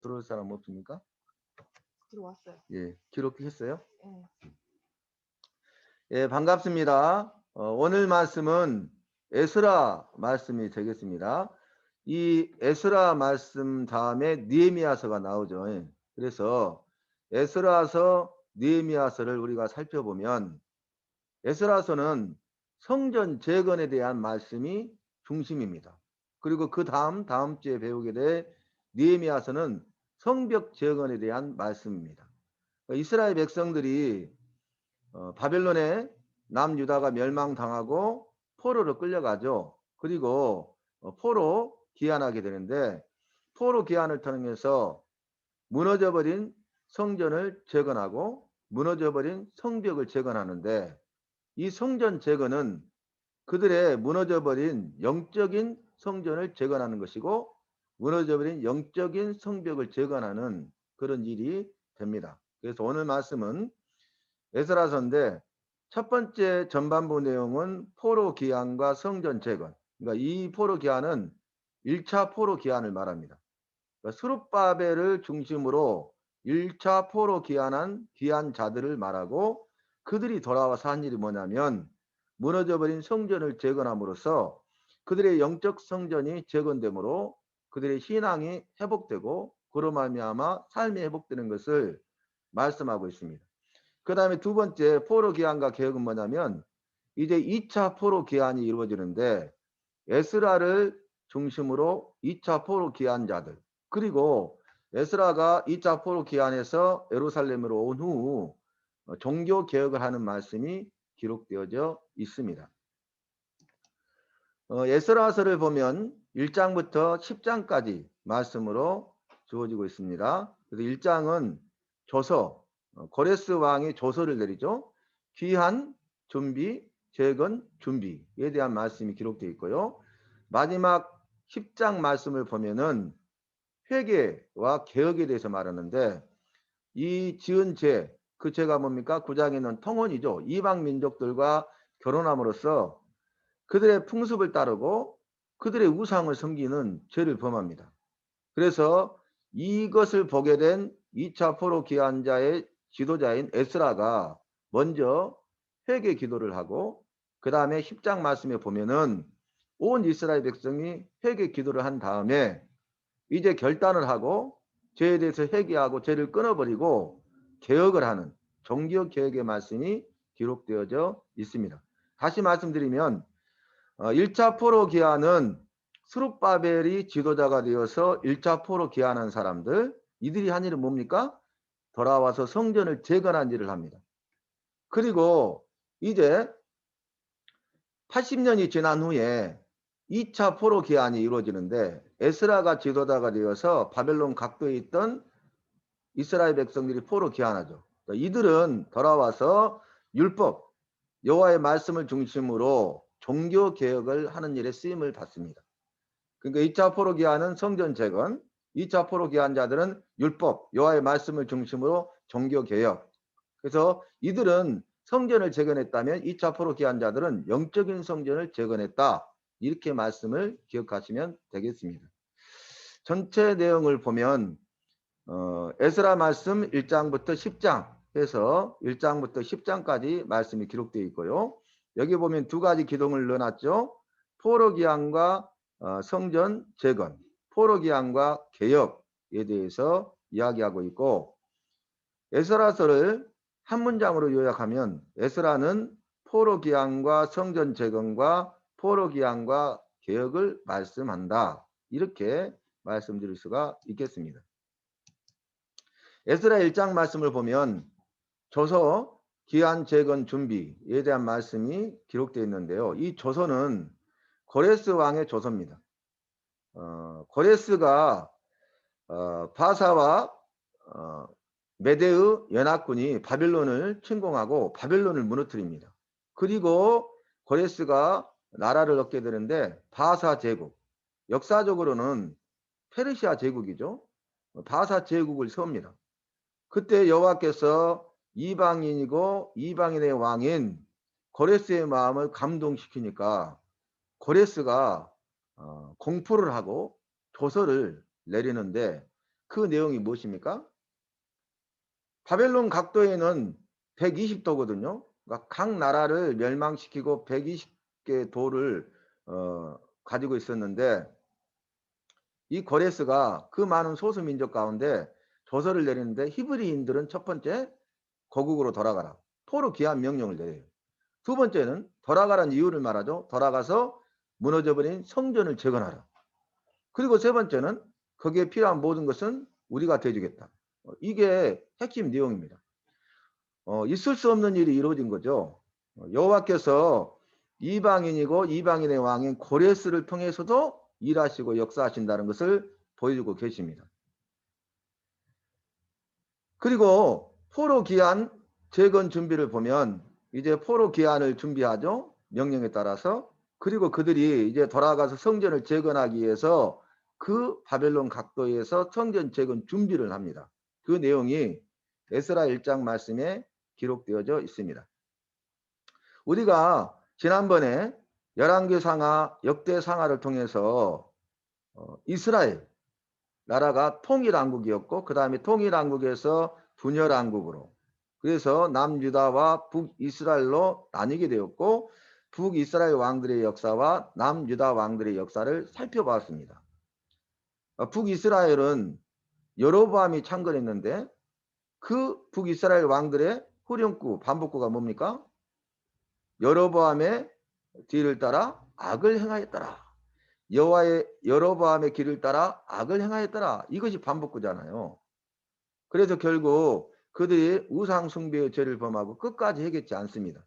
들어올 사람 없습니까? 들어왔어요. 예, 기록했어요? 예. 예, 반갑습니다. 오늘 말씀은 에스라 말씀이 되겠습니다. 이 에스라 말씀 다음에 느헤미야서가 나오죠. 예. 그래서 에스라서 느헤미야서를 우리가 살펴보면 에스라서는 성전 재건에 대한 말씀이 중심입니다. 그리고 그 다음 주에 배우게 될 느헤미야서는 성벽 재건에 대한 말씀입니다. 이스라엘 백성들이 바벨론에 남유다가 멸망당하고 포로로 끌려가죠. 그리고 포로 귀환하게 되는데 포로 귀환을 통해서 무너져버린 성전을 재건하고 무너져버린 성벽을 재건하는데 이 성전 재건은 그들의 무너져버린 영적인 성전을 재건하는 것이고 무너져버린 영적인 성벽을 재건하는 그런 일이 됩니다. 그래서 오늘 말씀은 에스라서인데 첫 번째 전반부 내용은 포로 귀환과 성전 재건. 그러니까 이 포로 귀환은 1차 포로 귀환을 말합니다. 그러니까 스룹바벨을 중심으로 1차 포로 귀환한 귀환자들을 말하고 그들이 돌아와서 한 일이 뭐냐면 무너져버린 성전을 재건함으로써 그들의 영적 성전이 재건되므로 그들의 신앙이 회복되고 그로 말미암아 삶이 회복되는 것을 말씀하고 있습니다. 그 다음에 두 번째 포로 귀환과 개혁은 뭐냐면 이제 2차 포로 귀환이 이루어지는데 에스라를 중심으로 2차 포로 귀환자들 그리고 에스라가 2차 포로 귀환해서 예루살렘으로 온 후 종교 개혁을 하는 말씀이 기록되어져 있습니다. 에스라서를 보면 1장부터 10장까지 말씀으로 주어지고 있습니다. 그래서 1장은 조서, 고레스 왕이 조서를 내리죠. 귀환, 준비, 재건, 준비에 대한 말씀이 기록되어 있고요. 마지막 10장 말씀을 보면은 회개와 개혁에 대해서 말하는데 이 지은 죄, 그 죄가 뭡니까? 9장에는 통혼이죠. 이방 민족들과 결혼함으로써 그들의 풍습을 따르고 그들의 우상을 섬기는 죄를 범합니다. 그래서 이것을 보게 된 2차 포로 귀환자의 지도자인 에스라가 먼저 회개 기도를 하고 그 다음에 10장 말씀에 보면은 온 이스라엘 백성이 회개 기도를 한 다음에 이제 결단을 하고 죄에 대해서 회개하고 죄를 끊어버리고 개혁을 하는 종교 개혁의 말씀이 기록되어져 있습니다. 다시 말씀드리면 1차 포로 귀환은 스룹바벨이 지도자가 되어서 1차 포로 귀환한 사람들 이들이 한 일은 뭡니까? 돌아와서 성전을 재건한 일을 합니다. 그리고 이제 80년이 지난 후에 2차 포로 귀환이 이루어지는데 에스라가 지도자가 되어서 바벨론 각도에 있던 이스라엘 백성들이 포로 귀환하죠. 이들은 돌아와서 율법, 여호와의 말씀을 중심으로 종교 개혁을 하는 일에 쓰임을 받습니다. 그러니까 2차 포로 귀환은 성전 재건, 2차 포로 귀환자들은 율법, 여호와의 말씀을 중심으로 종교 개혁. 그래서 이들은 성전을 재건했다면 2차 포로 귀환자들은 영적인 성전을 재건했다. 이렇게 말씀을 기억하시면 되겠습니다. 전체 내용을 보면 에스라 말씀 1장부터 10장 해서 1장부터 10장까지 말씀이 기록되어 있고요. 여기 보면 두 가지 기둥을 넣어놨죠. 포로 귀환과 성전 재건, 포로 귀환과 개혁에 대해서 이야기하고 있고 에스라서를 한 문장으로 요약하면 에스라는 포로 귀환과 성전 재건과 포로 귀환과 개혁을 말씀한다. 이렇게 말씀드릴 수가 있겠습니다. 에스라 1장 말씀을 보면 조서 귀환 재건 준비에 대한 말씀이 기록되어 있는데요. 이 조서는 고레스 왕의 조서입니다. 고레스가 바사와 메데의 연합군이 바벨론을 침공하고 바벨론을 무너뜨립니다. 그리고 고레스가 나라를 얻게 되는데 바사 제국, 역사적으로는 페르시아 제국이죠. 바사 제국을 세웁니다. 그때 여호와께서 이방인이고 이방인의 왕인 고레스의 마음을 감동시키니까 고레스가 공포를 하고 조서를 내리는데 그 내용이 무엇입니까? 바벨론 각도에는 120도거든요. 그러니까 각 나라를 멸망시키고 120개 도를 가지고 있었는데 이 고레스가 그 많은 소수민족 가운데 조서를 내리는데 히브리인들은 첫 번째 거국으로 돌아가라. 포로 귀환 명령을 내려요. 두 번째는 돌아가라는 이유를 말하죠. 돌아가서 무너져버린 성전을 재건하라. 그리고 세 번째는 거기에 필요한 모든 것은 우리가 대주겠다. 이게 핵심 내용입니다. 있을 수 없는 일이 이루어진 거죠. 여호와께서 이방인이고 이방인의 왕인 고레스를 통해서도 일하시고 역사하신다는 것을 보여주고 계십니다. 그리고 포로 기한 재건 준비를 보면 이제 포로 기한을 준비하죠. 명령에 따라서. 그리고 그들이 이제 돌아가서 성전을 재건하기 위해서 그 바벨론 각도에서 성전 재건 준비를 합니다. 그 내용이 에스라 1장 말씀에 기록되어져 있습니다. 우리가 지난번에 열왕기상하 역대상하를 통해서 이스라엘 나라가 통일왕국이었고 그 다음에 통일왕국에서 분열왕국으로 그래서 남유다와 북이스라엘로 나뉘게 되었고 북이스라엘 왕들의 역사와 남유다 왕들의 역사를 살펴봤습니다. 북이스라엘은 여로보암이 창건했는데 그 북이스라엘 왕들의 후렴구 반복구가 뭡니까? 여로보암의 뒤를 따라 악을 행하였더라. 여호와의 여로보암의 길을 따라 악을 행하였더라. 이것이 반복구잖아요. 그래서 결국 그들이 우상 숭배의 죄를 범하고 끝까지 해결치 않습니다.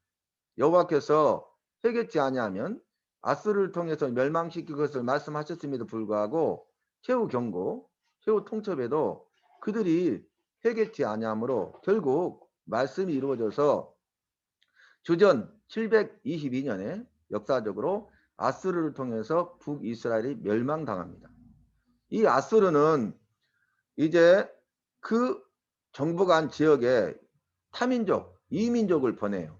여호와께서 해결치 아니하면 아수르를 통해서 멸망시킬 것을 말씀하셨음에도 불구하고 최후 경고, 최후 통첩에도 그들이 해결치 아니하므로 결국 말씀이 이루어져서 주전 722년에 역사적으로 아수르를 통해서 북이스라엘이 멸망당합니다. 이 아수르는 이제 그 정복한 지역에 타민족, 이민족을 보내요.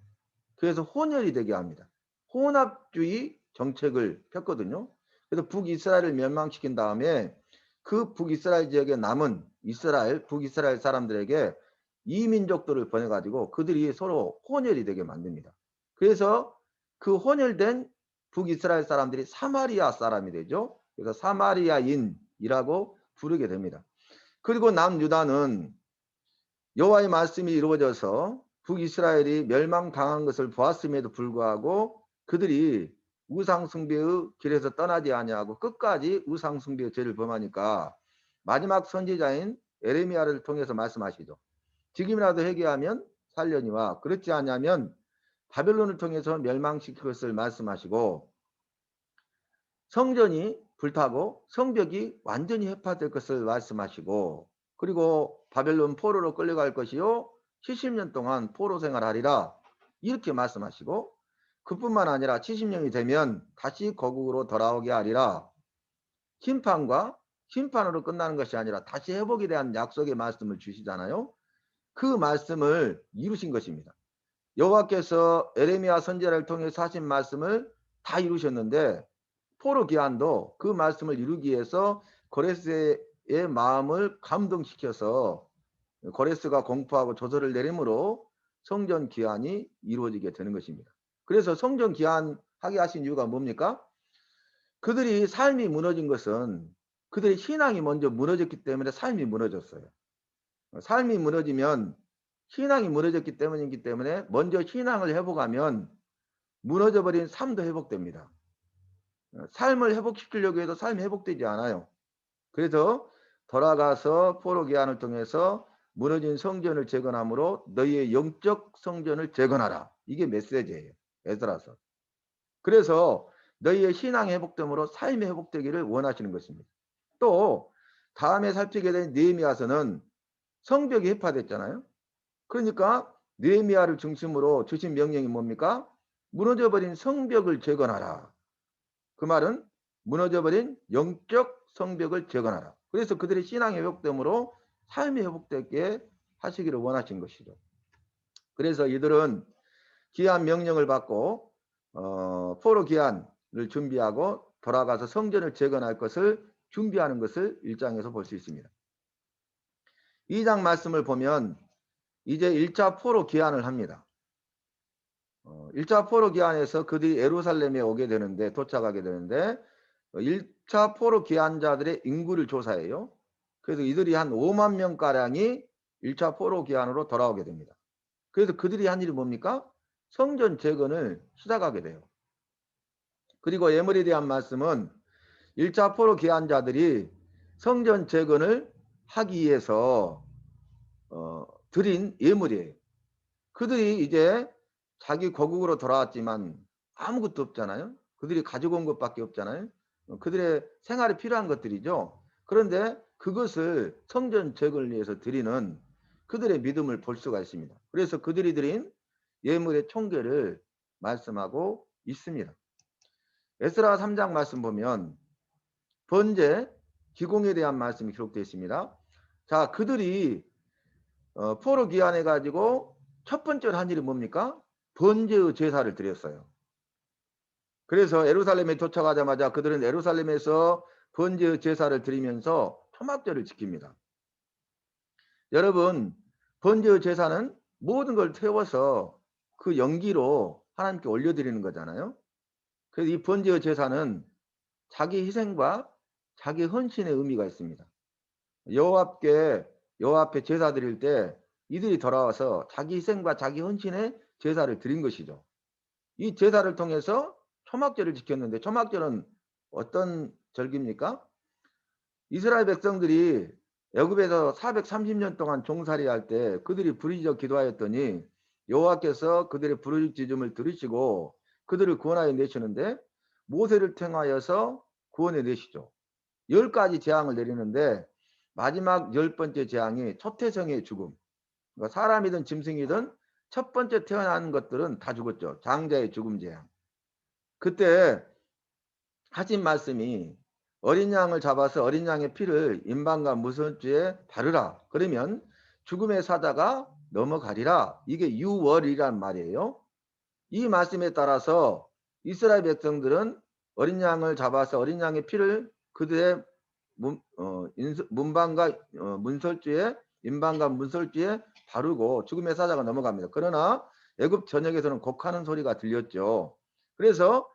그래서 혼혈이 되게 합니다. 혼합주의 정책을 폈거든요. 그래서 북이스라엘을 멸망시킨 다음에 그 북이스라엘 지역에 남은 북이스라엘 사람들에게 이민족들을 보내가지고 그들이 서로 혼혈이 되게 만듭니다. 그래서 그 혼혈된 북이스라엘 사람들이 사마리아 사람이 되죠. 그래서 사마리아인이라고 부르게 됩니다. 그리고 남유다는 여호와의 말씀이 이루어져서 북이스라엘이 멸망당한 것을 보았음에도 불구하고 그들이 우상숭배의 길에서 떠나지 아니하고 끝까지 우상숭배의 죄를 범하니까 마지막 선지자인 에레미야를 통해서 말씀하시죠. 지금이라도 회개하면 살려니와 그렇지 않으면 바벨론을 통해서 멸망시킬 것을 말씀하시고 성전이 불타고 성벽이 완전히 해파될 것을 말씀하시고 그리고 바벨론 포로로 끌려갈 것이요 70년 동안 포로 생활하리라 이렇게 말씀하시고 그뿐만 아니라 70년이 되면 다시 거국으로 돌아오게 하리라. 심판으로 끝나는 것이 아니라 다시 회복에 대한 약속의 말씀을 주시잖아요. 그 말씀을 이루신 것입니다. 여호와께서 에레미야 선지자를 통해서 하신 말씀을 다 이루셨는데 포로 기한도 그 말씀을 이루기 위해서 고레스의 마음을 감동시켜서 고레스가 공포하고 조서를 내림으로 성전 기한이 이루어지게 되는 것입니다. 그래서 성전 기한하게 하신 이유가 뭡니까? 그들이 삶이 무너진 것은 그들의 신앙이 먼저 무너졌기 때문에 삶이 무너졌어요. 삶이 무너지면 신앙이 무너졌기 때문이기 때문에 먼저 신앙을 회복하면 무너져버린 삶도 회복됩니다. 삶을 회복시키려고 해도 삶이 회복되지 않아요. 그래서 돌아가서 포로 기한을 통해서 무너진 성전을 재건함으로 너희의 영적 성전을 재건하라. 이게 메시지예요. 에스라서. 그래서 너희의 신앙이 회복됨으로 삶이 회복되기를 원하시는 것입니다. 또 다음에 살피게 된 느헤미야서는 성벽이 해파됐잖아요. 그러니까 느헤미야를 중심으로 주신 명령이 뭡니까? 무너져버린 성벽을 재건하라. 그 말은 무너져버린 영적 성벽을 재건하라. 그래서 그들의 신앙이 회복됨으로 삶이 회복되게 하시기를 원하신 것이죠. 그래서 이들은 기한 명령을 받고 포로 기한을 준비하고 돌아가서 성전을 재건할 것을 준비하는 것을 1장에서 볼 수 있습니다. 2장 말씀을 보면 이제 1차 포로 귀환을 합니다. 1차 포로 귀환에서 그들이 예루살렘에 오게 되는데 도착하게 되는데 1차 포로 귀환자들의 인구를 조사해요. 그래서 이들이 한 5만 명가량이 1차 포로 귀환으로 돌아오게 됩니다. 그래서 그들이 한 일이 뭡니까? 성전 재건을 시작하게 돼요. 그리고 예물에 대한 말씀은 1차 포로 귀환자들이 성전 재건을 하기 위해서 드린 예물이에요. 그들이 이제 자기 고국으로 돌아왔지만 아무것도 없잖아요. 그들이 가지고 온 것밖에 없잖아요. 그들의 생활에 필요한 것들이죠. 그런데 그것을 성전 재건을 위해서 드리는 그들의 믿음을 볼 수가 있습니다. 그래서 그들이 드린 예물의 총계를 말씀하고 있습니다. 에스라 3장 말씀 보면 번제 기공에 대한 말씀이 기록되어 있습니다. 자, 그들이 포로 귀환해 가지고 첫 번째로 한 일이 뭡니까? 번제의 제사를 드렸어요. 그래서 예루살렘에 도착하자마자 그들은 예루살렘에서 번제의 제사를 드리면서 초막절을 지킵니다. 여러분, 번제의 제사는 모든 걸 태워서 그 연기로 하나님께 올려드리는 거잖아요. 그래서 이 번제의 제사는 자기 희생과 자기 헌신의 의미가 있습니다. 여호와 앞에 제사 드릴 때 이들이 돌아와서 자기 희생과 자기 헌신의 제사를 드린 것이죠. 이 제사를 통해서 초막절을 지켰는데 초막절은 어떤 절기입니까? 이스라엘 백성들이 애굽에서 430년 동안 종살이할 때 그들이 부르짖어 기도하였더니 여호와께서 그들의 부르짖음을 들으시고 그들을 구원하여 내시는데 모세를 통하여서 구원해 내시죠. 10가지 재앙을 내리는데 마지막 10번째 재앙이 초태성의 죽음. 그러니까 사람이든 짐승이든 첫 번째 태어난 것들은 다 죽었죠. 장자의 죽음 재앙. 그때 하신 말씀이 어린 양을 잡아서 어린 양의 피를 임방과 무설주에 바르라. 그러면 죽음의 사자가 넘어가리라. 이게 유월이란 말이에요. 이 말씀에 따라서 이스라엘 백성들은 어린 양을 잡아서 어린 양의 피를 그들의 문방과 문설주에 임방과 문설주에 바르고 죽음의 사자가 넘어갑니다. 그러나 애굽 전역에서는 곡하는 소리가 들렸죠. 그래서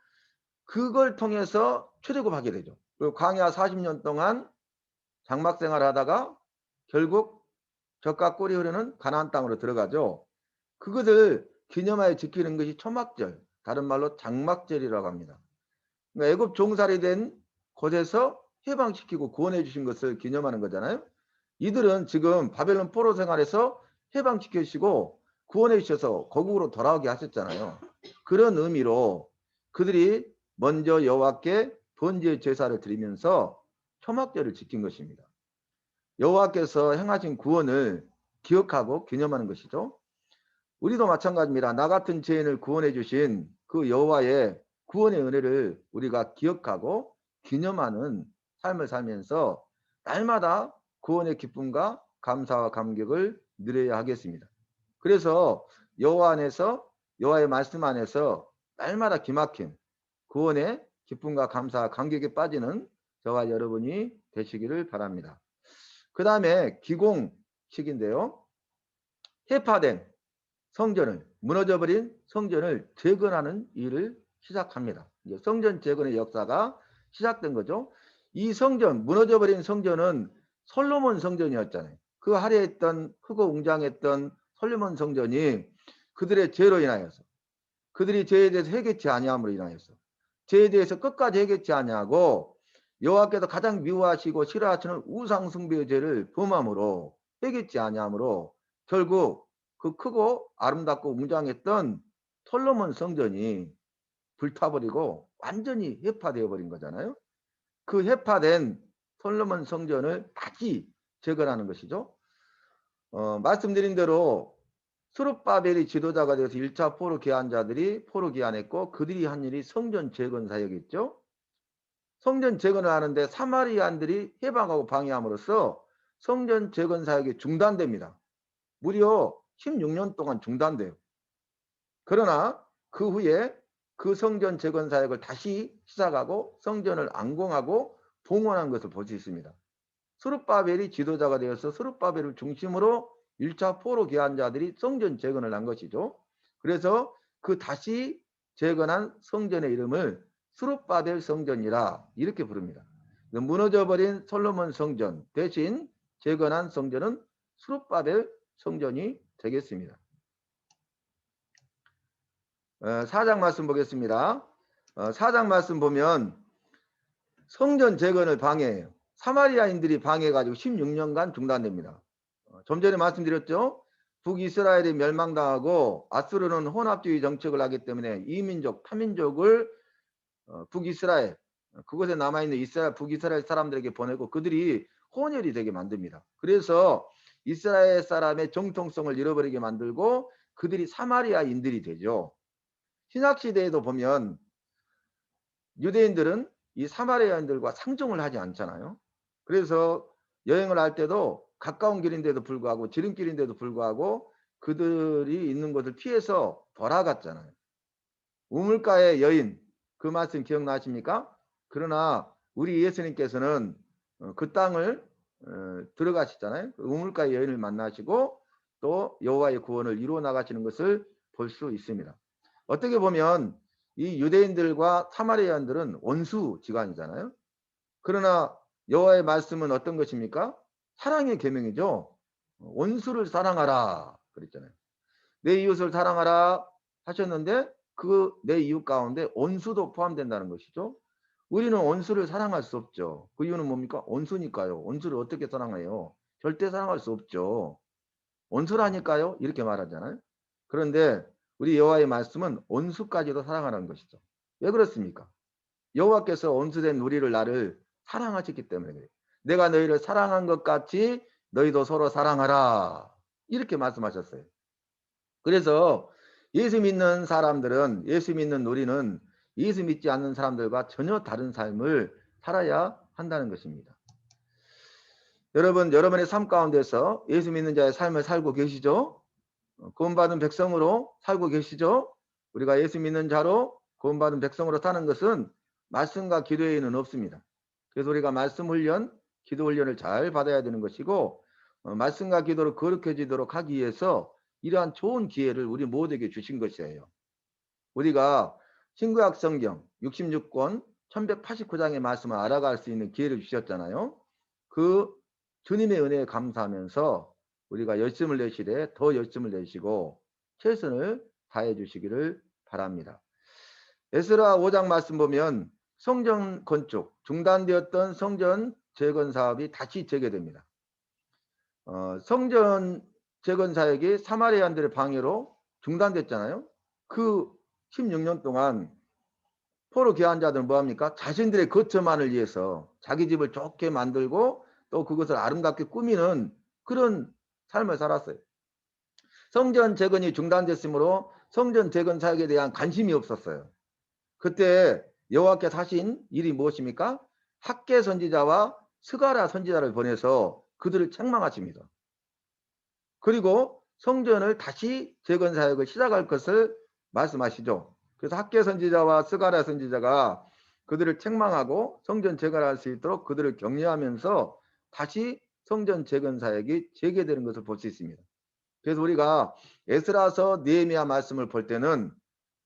그걸 통해서 출애굽하게 되죠. 그리고 광야 40년 동안 장막 생활을 하다가 결국 젖과 꿀이 흐르는 가나안 땅으로 들어가죠. 그것을 기념하여 지키는 것이 초막절, 다른 말로 장막절이라고 합니다. 그러니까 애굽 종살이 된 곳에서 해방시키고 구원해 주신 것을 기념하는 거잖아요. 이들은 지금 바벨론 포로 생활에서 해방시켜 주시고 구원해 주셔서 거국으로 돌아오게 하셨잖아요. 그런 의미로 그들이 먼저 여호와께 번제의 제사를 드리면서 초막절을 지킨 것입니다. 여호와께서 행하신 구원을 기억하고 기념하는 것이죠. 우리도 마찬가지입니다. 나 같은 죄인을 구원해 주신 그 여호와의 구원의 은혜를 우리가 기억하고 기념하는 삶을 살면서 날마다 구원의 기쁨과 감사와 감격을 누려야 하겠습니다. 그래서 여호와 안에서 여호와의 말씀 안에서 날마다 기막힌 구원의 기쁨과 감사와 감격에 빠지는 저와 여러분이 되시기를 바랍니다. 그 다음에 기공식인데요. 해파된 성전을 무너져버린 성전을 재건하는 일을 시작합니다. 이제 성전 재건의 역사가 시작된 거죠. 이 성전 무너져버린 성전은 솔로몬 성전이었잖아요. 그 아래에 있던 크고 웅장했던 솔로몬 성전이 그들의 죄로 인하여서 그들이 죄에 대해서 회개치 아니함으로 인하여서 죄에 대해서 끝까지 회개치 아니하고 여호와께서 가장 미워하시고 싫어하시는 우상 숭배의 죄를 범함으로 회개치 아니함으로 결국 그 크고 아름답고 웅장했던 솔로몬 성전이 불타버리고 완전히 해파되어 버린 거잖아요. 그 해파된 솔로몬 성전을 다시 재건하는 것이죠. 말씀드린 대로 스룹바벨이 지도자가 되어서 1차 포로 귀환자들이 포로 귀환했고 그들이 한 일이 성전 재건 사역이었죠. 성전 재건을 하는데 사마리안들이 해방하고 방해함으로써 성전 재건 사역이 중단됩니다. 무려 16년 동안 중단돼요. 그러나 그 후에 그 성전 재건 사역을 다시 시작하고 성전을 안공하고 봉헌한 것을 볼 수 있습니다. 스룹바벨이 지도자가 되어서 스룹바벨을 중심으로 1차 포로 귀환자들이 성전 재건을 한 것이죠. 그래서 그 다시 재건한 성전의 이름을 스룹바벨 성전이라 이렇게 부릅니다. 무너져버린 솔로몬 성전 대신 재건한 성전은 스룹바벨 성전이 되겠습니다. 4장 말씀 보겠습니다. 4장 말씀 보면 성전 재건을 방해해요. 사마리아인들이 방해해가지고 16년간 중단됩니다. 좀 전에 말씀드렸죠. 북이스라엘이 멸망당하고 아수르는 혼합주의 정책을 하기 때문에 이민족, 타민족을 북이스라엘, 그곳에 남아있는 북이스라엘 사람들에게 보내고 그들이 혼혈이 되게 만듭니다. 그래서 이스라엘 사람의 정통성을 잃어버리게 만들고 그들이 사마리아인들이 되죠. 신학시대에도 보면 유대인들은 이 사마리아인들과 상종을 하지 않잖아요. 그래서 여행을 할 때도 가까운 길인데도 불구하고 지름길인데도 불구하고 그들이 있는 곳을 피해서 돌아갔잖아요. 우물가의 여인, 그 말씀 기억나십니까? 그러나 우리 예수님께서는 그 땅을 들어가시잖아요. 그 우물가의 여인을 만나시고 또 여호와의 구원을 이루어 나가시는 것을 볼 수 있습니다. 어떻게 보면 이 유대인들과 사마리아인들은 원수지간이잖아요. 그러나 여호와의 말씀은 어떤 것입니까? 사랑의 계명이죠. 원수를 사랑하라 그랬잖아요. 내 이웃을 사랑하라 하셨는데 그 내 이웃 가운데 원수도 포함된다는 것이죠. 우리는 원수를 사랑할 수 없죠. 그 이유는 뭡니까? 원수니까요. 원수를 어떻게 사랑해요? 절대 사랑할 수 없죠. 원수라니까요. 이렇게 말하잖아요. 그런데 우리 여호와의 말씀은 원수까지도 사랑하라는 것이죠. 왜 그렇습니까? 여호와께서 원수된 우리를 나를 사랑하셨기 때문에 그래요. 내가 너희를 사랑한 것 같이 너희도 서로 사랑하라. 이렇게 말씀하셨어요. 그래서 예수 믿는 사람들은, 예수 믿는 우리는 예수 믿지 않는 사람들과 전혀 다른 삶을 살아야 한다는 것입니다. 여러분, 여러분의 삶 가운데서 예수 믿는 자의 삶을 살고 계시죠? 구원받은 백성으로 살고 계시죠? 우리가 예수 믿는 자로 구원받은 백성으로 사는 것은 말씀과 기도에는 없습니다. 그래서 우리가 말씀 훈련, 기도 훈련을 잘 받아야 되는 것이고 말씀과 기도로 거룩해지도록 하기 위해서 이러한 좋은 기회를 우리 모두에게 주신 것이에요. 우리가 신구약 성경 66권 1189장의 말씀을 알아갈 수 있는 기회를 주셨잖아요. 그 주님의 은혜에 감사하면서 우리가 열심을 내시되 더 열심을 내시고 최선을 다해 주시기를 바랍니다. 에스라 5장 말씀 보면 성전 건축, 중단되었던 성전 재건 사업이 다시 재개됩니다. 성전 재건 사역이 사마리아인들의 방해로 중단됐잖아요. 그 16년 동안 포로 귀환자들은 뭐합니까? 자신들의 거처만을 위해서 자기 집을 좋게 만들고 또 그것을 아름답게 꾸미는 그런 삶을 살았어요. 성전 재건이 중단됐으므로 성전 재건 사역에 대한 관심이 없었어요. 그때 여호와께서 하신 일이 무엇입니까? 학개 선지자와 스가랴 선지자를 보내서 그들을 책망하십니다. 그리고 성전을 다시 재건 사역을 시작할 것을 말씀하시죠. 그래서 학개 선지자와 스가랴 선지자가 그들을 책망하고 성전 재건할 수 있도록 그들을 격려하면서 다시 성전 재건 사역이 재개되는 것을 볼 수 있습니다. 그래서 우리가 에스라서 느헤미야 말씀을 볼 때는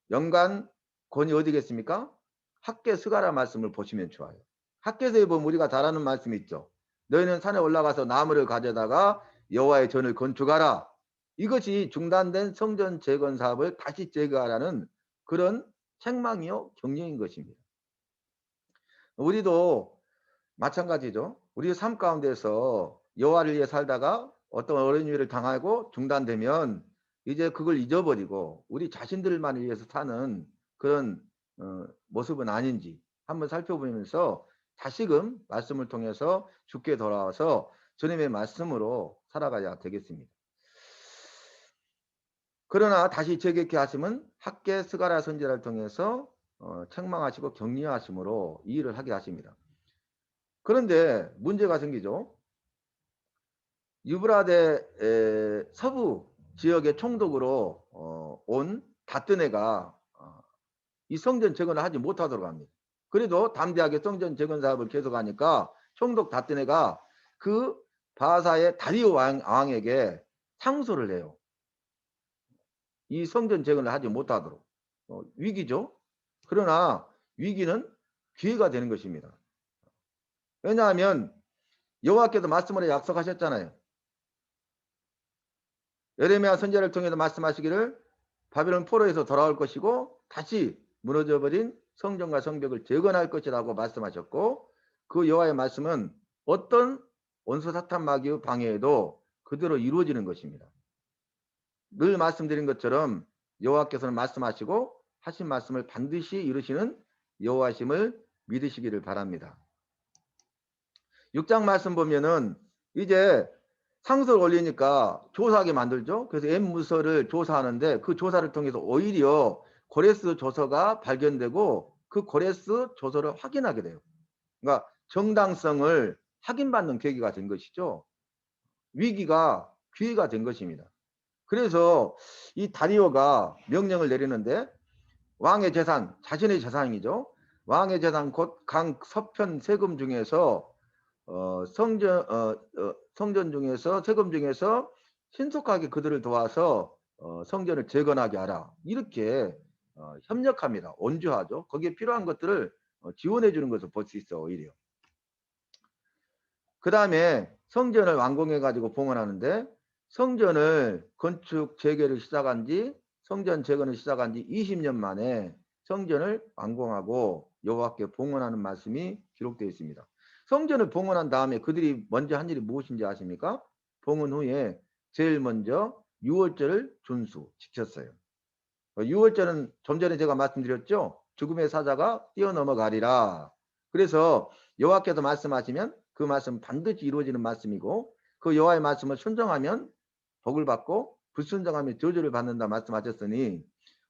연관권이 어디겠습니까? 학개 스가랴 말씀을 보시면 좋아요. 학개서에 보면 우리가 잘 아는 말씀이 있죠. 너희는 산에 올라가서 나무를 가져다가 여호와의 전을 건축하라. 이것이 중단된 성전 재건 사업을 다시 재개하라는 그런 책망이요 격려인 것입니다. 우리도 마찬가지죠. 우리 삶 가운데서 여호와를 위해 살다가 어떤 어려운 일을 당하고 중단되면 이제 그걸 잊어버리고 우리 자신들만을 위해서 사는 그런 모습은 아닌지 한번 살펴보면서 다시금 말씀을 통해서 주께 돌아와서 주님의 말씀으로 살아가야 되겠습니다. 그러나 다시 재개케 하심은 학개 스가랴 선지자를 통해서 책망하시고 격려하심으로 이 일을 하게 하십니다. 그런데 문제가 생기죠. 유브라데 서부 지역의 총독으로 온 다뜨네가 이 성전 재건을 하지 못하도록 합니다. 그래도 담대하게 성전 재건 사업을 계속하니까 총독 다뜨네가 그 바사의 다리오 왕에게 상소를 해요. 이 성전 재건을 하지 못하도록. 위기죠. 그러나 위기는 기회가 되는 것입니다. 왜냐하면 여호와께서 말씀으로 약속하셨잖아요. 예레미야 선지자를 통해서 말씀하시기를 바벨론 포로에서 돌아올 것이고 다시 무너져버린 성전과 성벽을 재건할 것이라고 말씀하셨고, 그 여호와의 말씀은 어떤 원수 사탄 마귀의 방해에도 그대로 이루어지는 것입니다. 늘 말씀드린 것처럼 여호와께서는 말씀하시고 하신 말씀을 반드시 이루시는 여호와심을 믿으시기를 바랍니다. 6장 말씀 보면은 이제 상소를 올리니까 조사하게 만들죠. 그래서 엠무서를 조사하는데 그 조사를 통해서 오히려 고레스 조서가 발견되고 그 고레스 조서를 확인하게 돼요. 그러니까 정당성을 확인받는 계기가 된 것이죠. 위기가 기회가 된 것입니다. 그래서 이 다리오가 명령을 내리는데 왕의 재산, 자신의 재산이죠. 왕의 재산 곧 강 서편 세금 중에서 성전 중에서 세금 중에서 신속하게 그들을 도와서 성전을 재건하게 하라. 이렇게 협력합니다. 온주하죠. 거기에 필요한 것들을 지원해 주는 것을 볼 수 있어 오히려. 그 다음에 성전을 완공해 가지고 봉헌하는데 성전을 건축 재개를 시작한 지 성전 재건을 시작한 지 20년 만에 성전을 완공하고 여호와께 봉헌하는 말씀이 기록되어 있습니다. 성전을 봉헌한 다음에 그들이 먼저 한 일이 무엇인지 아십니까? 봉헌 후에 제일 먼저 유월절을 준수 지켰어요. 유월절은 좀 전에 제가 말씀드렸죠. 죽음의 사자가 뛰어넘어가리라. 그래서 여호와께서 말씀하시면 그 말씀 반드시 이루어지는 말씀이고 그 여호와의 말씀을 순종하면 복을 받고 불순종하면 저주를 받는다 말씀하셨으니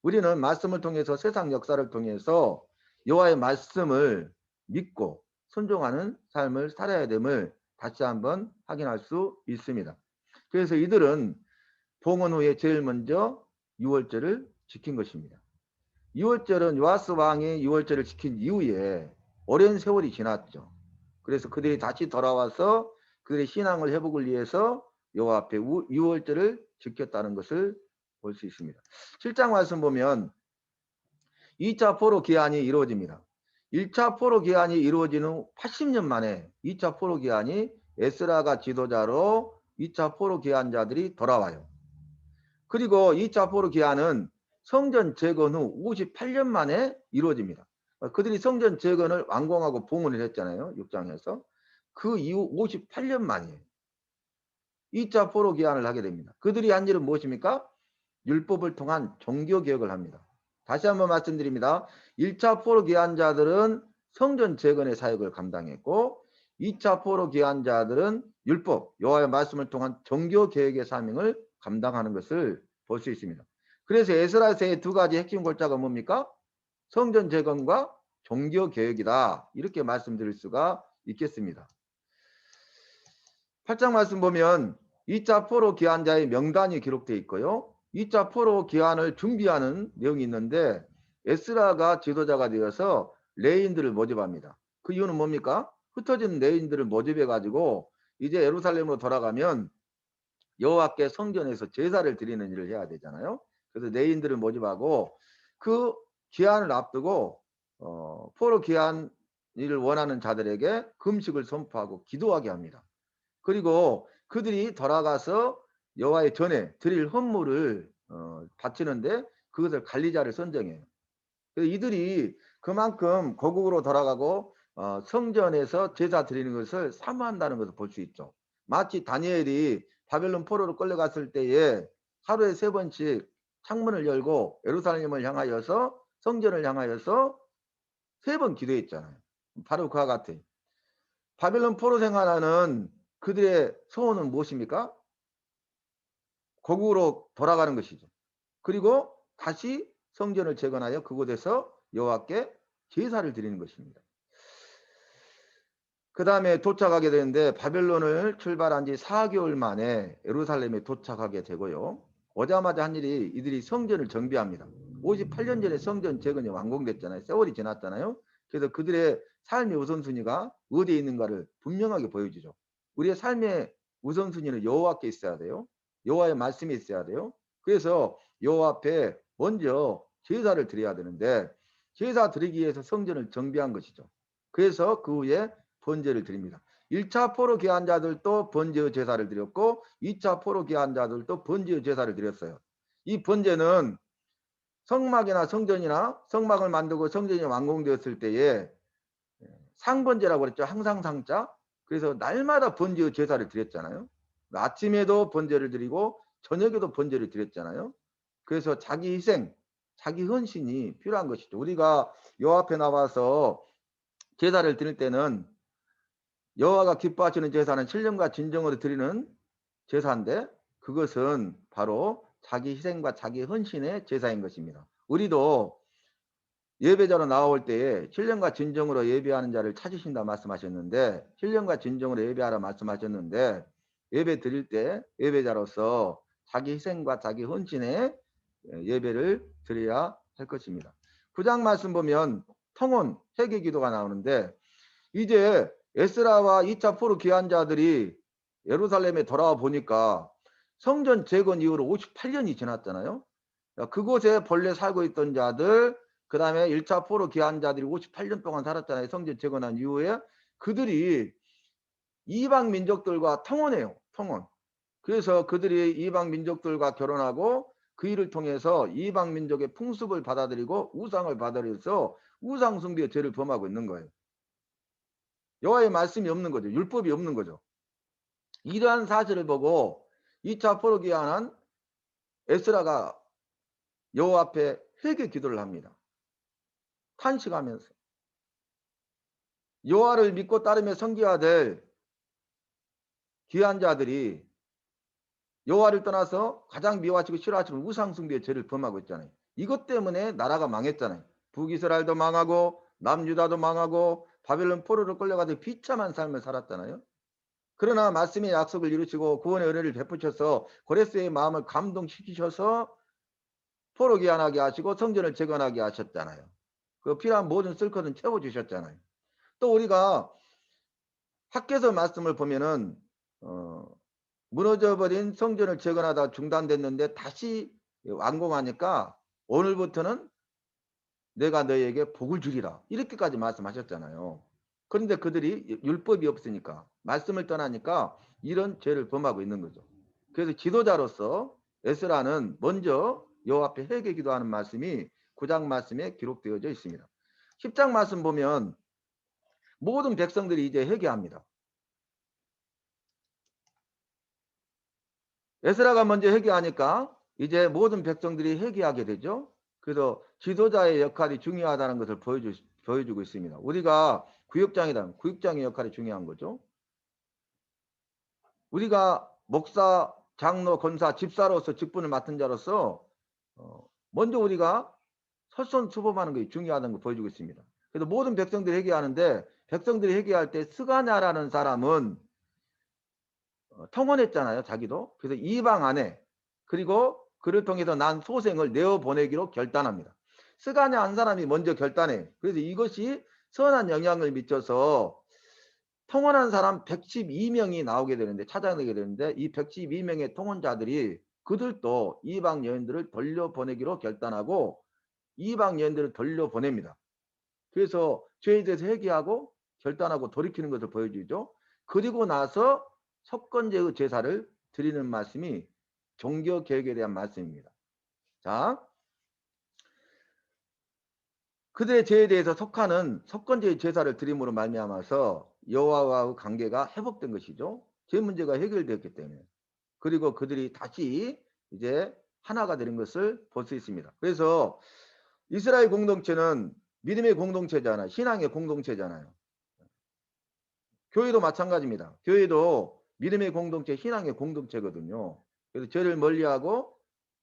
우리는 말씀을 통해서 세상 역사를 통해서 여호와의 말씀을 믿고 순종하는 삶을 살아야 됨을 다시 한번 확인할 수 있습니다. 그래서 이들은 봉헌 후에 제일 먼저 유월절을 지킨 것입니다. 유월절은 요아스 왕이 유월절을 지킨 이후에 오랜 세월이 지났죠. 그래서 그들이 다시 돌아와서 그들의 신앙을 회복을 위해서 여호와 앞에 유월절을 지켰다는 것을 볼 수 있습니다. 7장 말씀 보면 2차 포로 기한이 이루어집니다. 1차 포로 기한이 이루어진 후 80년 만에 2차 포로 기한이 에스라가 지도자로 2차 포로 기한자들이 돌아와요. 그리고 2차 포로 기한은 성전 재건 후 58년 만에 이루어집니다. 그들이 성전 재건을 완공하고 봉헌을 했잖아요. 6장에서. 그 이후 58년 만이에요. 2차 포로 기한을 하게 됩니다. 그들이 한 일은 무엇입니까? 율법을 통한 종교개혁을 합니다. 다시 한번 말씀드립니다. 1차 포로 기한자들은 성전 재건의 사역을 감당했고 2차 포로 기한자들은 율법, 여호와의 말씀을 통한 종교개혁의 사명을 감당하는 것을 볼 수 있습니다. 그래서 에스라서의 두 가지 핵심 골자가 뭡니까? 성전 재건과 종교개혁이다. 이렇게 말씀드릴 수가 있겠습니다. 8장 말씀 보면 2차 포로 기한자의 명단이 기록되어 있고요. 2차 포로 기한을 준비하는 내용이 있는데 에스라가 지도자가 되어서 레인들을 모집합니다. 그 이유는 뭡니까? 흩어진 레인들을 모집해 가지고 이제 예루살렘으로 돌아가면 여호와께 성전에서 제사를 드리는 일을 해야 되잖아요. 그래서 레인들을 모집하고 그 기한을 앞두고 포로 기한 일을 원하는 자들에게 금식을 선포하고 기도하게 합니다. 그리고 그들이 돌아가서 여호와의 전에 드릴 헌물을 바치는데 그것을 관리자를 선정해요. 그래서 이들이 그만큼 고국으로 돌아가고 성전에서 제사 드리는 것을 사모한다는 것을 볼 수 있죠. 마치 다니엘이 바벨론 포로로 끌려갔을 때에 하루에 3번씩 창문을 열고 예루살렘을 향하여서 성전을 향하여서 3번 기도했잖아요. 바로 그와 같아요. 바벨론 포로 생활하는 그들의 소원은 무엇입니까? 고국으로 돌아가는 것이죠. 그리고 다시 성전을 재건하여 그곳에서 여호와께 제사를 드리는 것입니다. 그 다음에 도착하게 되는데 바벨론을 출발한 지 4개월 만에 예루살렘에 도착하게 되고요. 오자마자 한 일이 이들이 성전을 정비합니다. 58년 전에 성전 재건이 완공됐잖아요. 세월이 지났잖아요. 그래서 그들의 삶의 우선순위가 어디에 있는가를 분명하게 보여주죠. 우리의 삶의 우선순위는 여호와께 있어야 돼요. 여호와의 말씀이 있어야 돼요. 그래서 여호와 앞에 먼저 제사를 드려야 되는데 제사 드리기 위해서 성전을 정비한 것이죠. 그래서 그 후에 번제를 드립니다. 1차 포로 귀한 자들도 번제의 제사를 드렸고 2차 포로 귀한 자들도 번제의 제사를 드렸어요. 이 번제는 성막이나 성전이나 성막을 만들고 성전이 완공되었을 때에 상번제라고 그랬죠. 항상 상자. 그래서 날마다 번제의 제사를 드렸잖아요. 아침에도 번제를 드리고 저녁에도 번제를 드렸잖아요. 그래서 자기 희생, 자기 헌신이 필요한 것이죠. 우리가 여호와 앞에 나와서 제사를 드릴 때는 여호와가 기뻐하시는 제사는 신령과 진정으로 드리는 제사인데 그것은 바로 자기 희생과 자기 헌신의 제사인 것입니다. 우리도 예배자로 나올 때에 신령과 진정으로 예배하는 자를 찾으신다 말씀하셨는데 신령과 진정으로 예배하라 말씀하셨는데 예배 드릴 때 예배자로서 자기 희생과 자기 헌신의 예배를 드려야 할 것입니다. 9장 말씀 보면 통혼 회개 기도가 나오는데 이제 에스라와 2차 포로 귀한 자들이 예루살렘에 돌아와 보니까 성전 재건 이후로 58년이 지났잖아요. 그곳에 본래 살고 있던 자들 그 다음에 1차 포로 귀한 자들이 58년 동안 살았잖아요. 성전 재건한 이후에 그들이 이방 민족들과 통혼해요. 통혼. 그래서 그들이 이방 민족들과 결혼하고 그 일을 통해서 이방 민족의 풍습을 받아들이고 우상을 받아들여서 우상 숭배의 죄를 범하고 있는 거예요. 여호와의 말씀이 없는 거죠. 율법이 없는 거죠. 이러한 사실을 보고 2차 포로 귀환한 에스라가 여호와 앞에 회개 기도를 합니다. 탄식하면서 여호와를 믿고 따르며 섬겨야 될 귀한 자들이 여호와를 떠나서 가장 미워하시고 싫어하시는 우상 숭배의 죄를 범하고 있잖아요. 이것 때문에 나라가 망했잖아요. 북이스라엘도 망하고 남유다도 망하고 바벨론 포로로 끌려가서 비참한 삶을 살았잖아요. 그러나 말씀의 약속을 이루시고 구원의 은혜를 베푸셔서 고레스의 마음을 감동시키셔서 포로 귀환하게 하시고 성전을 재건하게 하셨잖아요. 그 필요한 모든 쓸 것은 채워주셨잖아요. 또 우리가 학개서 말씀을 보면은 무너져버린 성전을 재건하다 중단됐는데 다시 완공하니까 오늘부터는 내가 너희에게 복을 주리라 이렇게까지 말씀하셨잖아요. 그런데 그들이 율법이 없으니까 말씀을 떠나니까 이런 죄를 범하고 있는 거죠. 그래서 지도자로서 에스라는 먼저 여호와 앞에 회개 기도하는 말씀이 9장 말씀에 기록되어져 있습니다. 10장 말씀 보면 모든 백성들이 이제 회개합니다. 에스라가 먼저 회개하니까 이제 모든 백성들이 회개하게 되죠. 그래서 지도자의 역할이 중요하다는 것을 보여주고 있습니다. 우리가 구역장의 역할이 중요한 거죠. 우리가 목사, 장로, 권사, 집사로서 직분을 맡은 자로서 먼저 우리가 설선수범하는 것이 중요하다는 걸 보여주고 있습니다. 그래서 모든 백성들이 회개하는데 백성들이 회개할 때 스가냐라는 사람은 통혼했잖아요. 자기도. 그래서 이방 아내 그리고 그를 통해서 난 소생을 내어보내기로 결단합니다. 스가냐 한 사람이 먼저 결단해. 그래서 이것이 선한 영향을 미쳐서 통혼한 사람 112명이 나오게 되는데 찾아내게 되는데 이 112명의 통혼자들이 그들도 이방 여인들을 돌려보내기로 결단하고 이방 여인들을 돌려보냅니다. 그래서 죄에 대해서 회개하고 결단하고 돌이키는 것을 보여주죠. 그리고 나서 석건제의 제사를 드리는 말씀이 종교개혁에 대한 말씀입니다. 자, 그들의 죄에 대해서 석하는 석건제의 제사를 드림으로 말미암아서 여호와와의 관계가 회복된 것이죠. 죄 문제가 해결되었기 때문에. 그리고 그들이 다시 이제 하나가 되는 것을 볼 수 있습니다. 그래서 이스라엘 공동체는 믿음의 공동체잖아요. 신앙의 공동체잖아요. 교회도 마찬가지입니다. 교회도 믿음의 공동체, 신앙의 공동체거든요. 그래서 죄를 멀리하고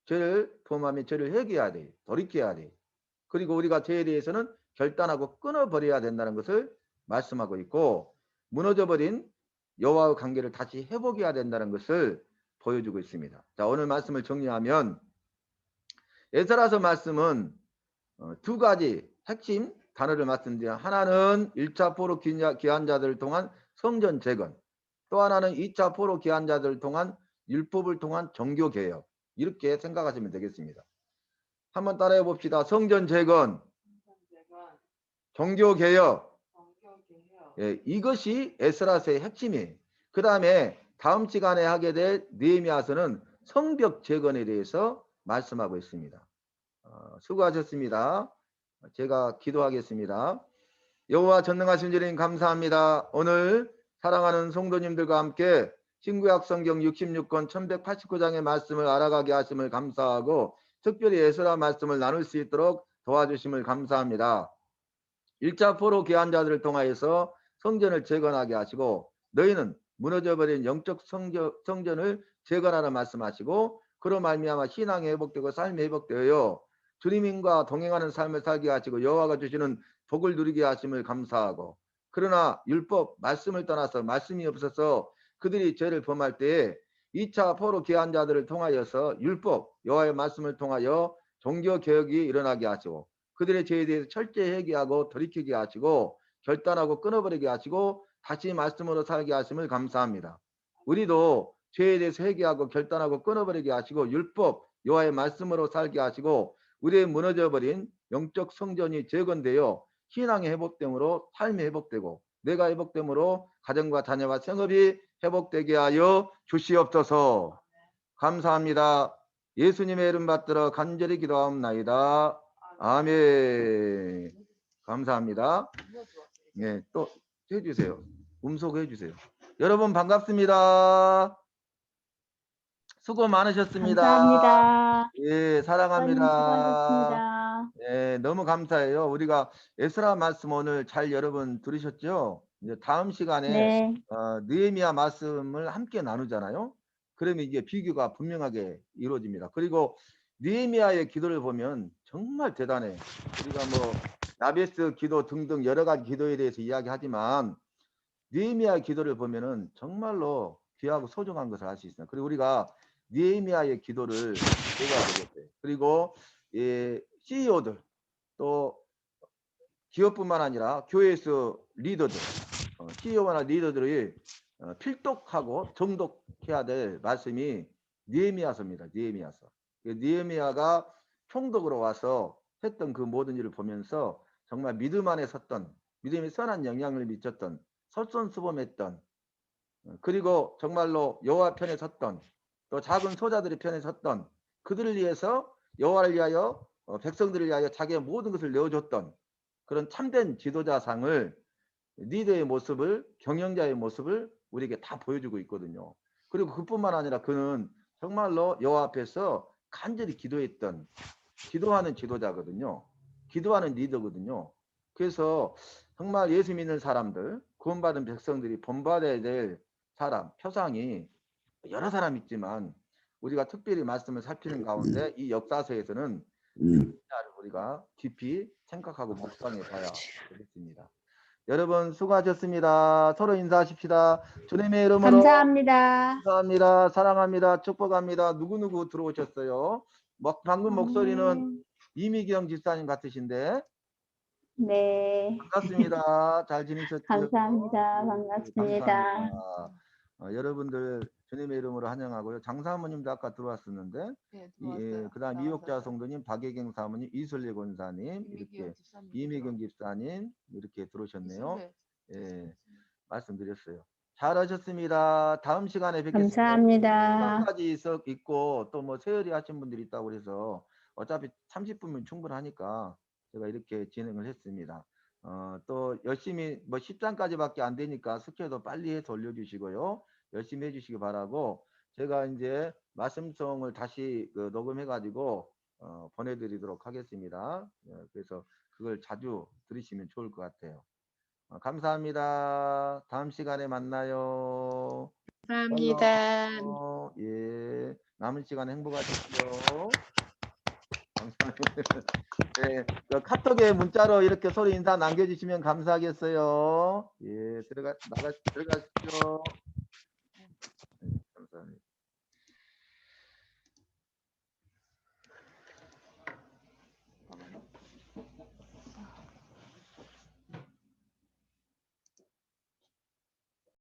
죄를 범하면 죄를 회개해야 돼. 돌이켜야 돼. 그리고 우리가 죄에 대해서는 결단하고 끊어버려야 된다는 것을 말씀하고 있고 무너져버린 여호와의 관계를 다시 회복해야 된다는 것을 보여주고 있습니다. 자, 오늘 말씀을 정리하면 에스라서 말씀은 두 가지 핵심 단어를 말씀드려 하나는 1차 포로 귀한 자들을 통한 성전 재건 또 하나는 2차 포로 귀한 자들을 통한 율법을 통한 종교 개혁. 이렇게 생각하시면 되겠습니다. 한번 따라해 봅시다. 성전 재건, 종교 개혁. 예, 이것이 에스라서의 핵심이에요. 그 다음에 다음 시간에 하게 될 느헤미야서는 성벽 재건에 대해서 말씀하고 있습니다. 수고하셨습니다. 제가 기도하겠습니다. 여호와 전능하신 주님 감사합니다. 오늘 사랑하는 성도님들과 함께 신구약 성경 66권 1189장의 말씀을 알아가게 하심을 감사하고 특별히 에스라 말씀을 나눌 수 있도록 도와주심을 감사합니다. 1차 포로 귀한 자들을 통하여서 성전을 재건하게 하시고 너희는 무너져버린 영적 성전을 재건하라 말씀하시고 그로 말미암아 신앙이 회복되고 삶이 회복되어 주님과 동행하는 삶을 살게 하시고 여호와가 주시는 복을 누리게 하심을 감사하고 그러나 율법 말씀을 떠나서 말씀이 없어서 그들이 죄를 범할 때에 2차 포로 귀한 자들을 통하여서 율법 여호와의 말씀을 통하여 종교 개혁이 일어나게 하시고 그들의 죄에 대해서 철저히 회개하고 돌이키게 하시고 결단하고 끊어버리게 하시고 다시 말씀으로 살게 하심을 감사합니다. 우리도 죄에 대해서 회개하고 결단하고 끊어버리게 하시고 율법 여호와의 말씀으로 살게 하시고 우리의 무너져버린 영적 성전이 재건되어 신앙이 회복됨으로 삶이 회복되고 내가 회복됨으로 가정과 자녀와 생업이 회복되게 하여 주시옵소서. 감사합니다. 예수님의 이름 받들어 간절히 기도하옵나이다. 아멘. 감사합니다. 네, 또 해주세요. 음소거 해주세요. 여러분 반갑습니다. 수고 많으셨습니다. 감사합니다. 예, 사랑합니다. 수고하셨습니다. 예, 너무 감사해요. 우리가 에스라 말씀 오늘 잘 여러분 들으셨죠? 이제 다음 시간에 네. 느헤미야 말씀을 함께 나누잖아요. 그러면 이게 비교가 분명하게 이루어집니다. 그리고 느헤미야의 기도를 보면 정말 대단해. 우리가 뭐 야베스 기도 등등 여러 가지 기도에 대해서 이야기하지만 느헤미야의 기도를 보면은 정말로 귀하고 소중한 것을 알 수 있어요. 그리고 우리가 느헤미야의 기도를 배워야 되겠어요. 그리고 CEO들 또 기업뿐만 아니라 교회에서 리더들, CEO나 리더들이 필독하고 정독해야 될 말씀이 느헤미야서입니다. 느헤미야서. 느헤미야가 총독으로 와서 했던 그 모든 일을 보면서 정말 믿음 안에 섰던, 믿음이 선한 영향을 미쳤던, 설선수범했던, 그리고 정말로 여호와 편에 섰던, 또 작은 소자들의 편에 섰던, 그들을 위해서 여호와를 위하여 백성들을 위하여 자기의 모든 것을 내어줬던 그런 참된 지도자상을 리더의 모습을 경영자의 모습을 우리에게 다 보여주고 있거든요. 그리고 그뿐만 아니라 그는 정말로 여호와 앞에서 간절히 기도했던 기도하는 지도자거든요. 기도하는 리더거든요. 그래서 정말 예수 믿는 사람들 구원받은 백성들이 본받아야 될 사람 표상이 여러 사람 있지만 우리가 특별히 말씀을 살피는 가운데 이 역사서에서는 우리가 깊이 생각하고 묵상해 봐야 되겠습니다. 여러분 수고하셨습니다. 서로 인사하십시다. 주님의 이름으로 감사합니다. 감사합니다. 사랑합니다. 축복합니다. 누구누구 들어오셨어요? 방금 목소리는 이미경 집사님 같으신데 네. 반갑습니다. 잘 지내셨죠? 감사합니다. 반갑습니다. 감사합니다. 여러분들 주님의 이름으로 환영하고요. 장사 사모님도 아까 들어왔었는데 네, 들어왔어요. 그다음 나와서. 이옥자 성도님, 박예경 사모님, 이슬리 권사님, 이렇게 이미경 집사님 이렇게 들어오셨네요. 예, 말씀드렸어요. 잘하셨습니다. 다음 시간에 뵙겠습니다. 감사합니다. 까지 있고 또 뭐 세열이 하신 분들이 있다고 그래서 어차피 30분이면 충분하니까 제가 이렇게 진행을 했습니다. 또 열심히 뭐 10장까지밖에 안 되니까 스케도 빨리 해서 올려주시고요. 열심히 해주시기 바라고 제가 이제 말씀성을 다시 녹음해가지고 보내드리도록 하겠습니다. 그래서 그걸 자주 들으시면 좋을 것 같아요. 감사합니다. 다음 시간에 만나요. 감사합니다. 예, 남은 시간 행복하십시오. 감사합니다. 네, 카톡에 문자로 이렇게 서로 인사 남겨주시면 감사하겠어요. 예, 들어가십시오.